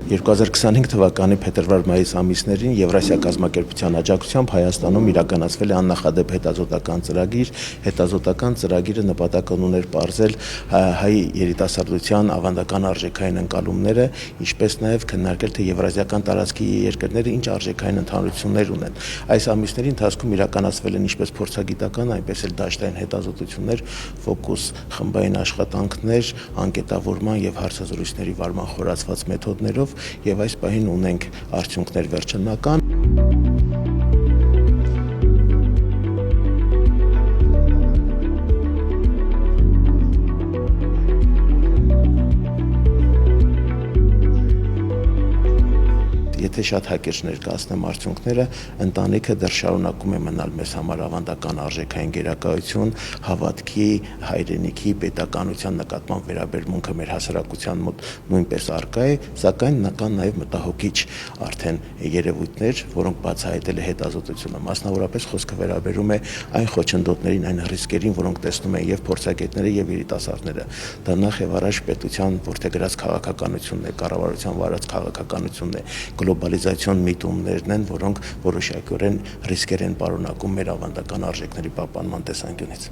2025 թվականի փետրվար-մայիս ամիսներին Եվրասիա կազմակերպության աջակցությամբ Հայաստանում իրականացվել է աննախադեպ հետազոտական ծրագիր։ Հետազոտական ծրագիրը նպատակն ուներ պարզել հայ երիտասարդության ավանդական արժեքային ընկալումները, ինչպես նաև քննարկել, թե եվրազիական տարածքի երկրները ինչ արժեքային ընդհանրություններ ունեն։ Այս ամիսների ընթացքում իրականացվել են ինչպես փորձագիտական, այնպես էլ դաշտային հետազոտություններ, ֆոկուս խմբային աշխատանքներ, անկետավորման եւ հարցազրույցների վարման խորացված մեթոդներով, եւ այս պահին ունենք արդյունքներ վերջնական։ Եթե շատ հակիրճ ներկայացնեմ արդյունքները, ընտանիքը դեռ շարունակում է մնալ մեզ համար ավանդական արժեքային գերակայություն, հավատքի, հայրենիքի, պետականության նկատմամբ վերաբերմունքը մեր հասարակության մոտ նույնպես առկա է, սակայն կան նաև մտահոգիչ արդեն երևույթներ, որոնք բացահայտել է հետազոտությունը։ Մասնավորապես խոսքը վերաբերում է այն խոչընդոտներին, այն ռիսկերին, որոնք տեսնում են եւ փորձագետները եւ երիտասարդները։ Դա նախ եւ առաջ պետության որդեգրած քաղաքականությունն է, կառավարության վարած քաղաքականությունն է, գլոբալիզացիոն միտումներն են, որոնք որոշակիորեն ռիսկեր են պարունակում մեր ավանդական արժեքների պահպանման տեսանկյունից։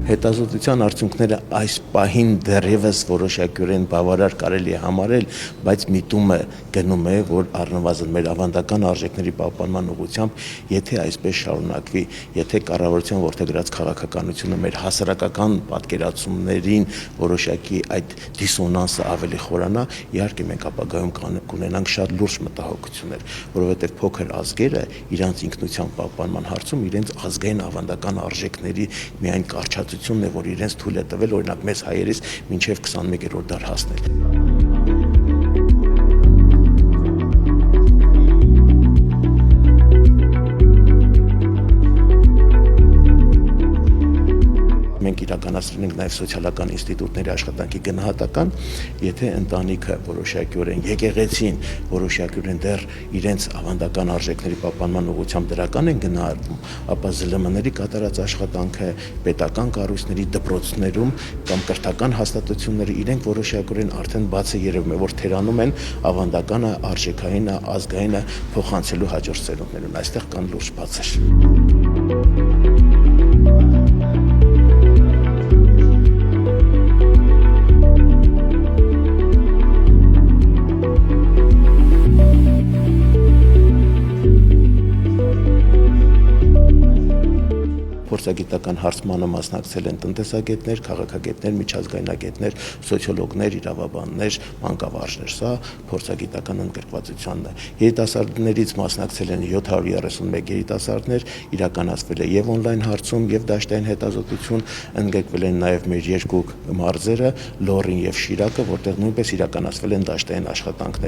Հետազոտության արդյունքները այս պահին դեռևս որոշակիորեն բավարար կարելի է համարել, բայց միտումը գնում է, որ առնվազն մեր ավանդական արժեքների պահպանման ուղղությամբ, եթե այսպես շարունակվի, եթե կառավարության որդեգրած քաղաքականությունը մեր հասարակական պատկերացումներին որոշակի այդ դիսոնանսը ավելի խորանա, իհարկե մենք ապագայում կունենանք շատ լուրջ մտահոգություններ, որովհետև փոքր ազգերը իրանց ինքնության պահպանման հարցում իրենց ազգային ավանդական արժեքների միայն կարճացությունն է, որ իրենց թույլ է տվել, օրինակ մեզ հայերիս մինչև 21-րդ դար հասնել։ Մենք իրականացրել ենք նաև սոցիալական ինստիտուտների աշխատանքի գնահատական, եթե ընտանիքը որոշակիորեն, եկեղեցին որոշակիորեն դեռ իրենց ավանդական արժեքների պահպանման ուղղությամբ դրական են գնահատում, ապա ԶԼՄ-ների կատարած աշխատանքը, պետական կառույցների դպրոցներում կամ կրթական հաստատությունները իրենք որոշակիորեն արդեն բաց է երևում է, որ թերանում են ավանդականը, արժեքայինը, ազգայինը փոխանցելու հաջորդ սերունդներուն։ Այստեղ կան լուրջ բացեր։ Փորձագիտական հարցմանը մասնակցել են տնտեսագետներ, քաղաքագետներ, միջազգայնագետներ, սոցիոլոգներ, իրավաբաններ, մանկավարժներ, սա փորձագիտական ընդգրկվածությունն է։ Երիտասարդներից մասնակցել են 731 երիտասարդներ, իրականացվել է եւ on-line հարցում, եւ դաշտային հետազոտություն, ընդգրկվել են նաեւ մեր երկու մարզերը՝ Լոռին եւ Շիրակը, որտեղ նույնպես իրականացվել են դաշտային աշխատանքներ։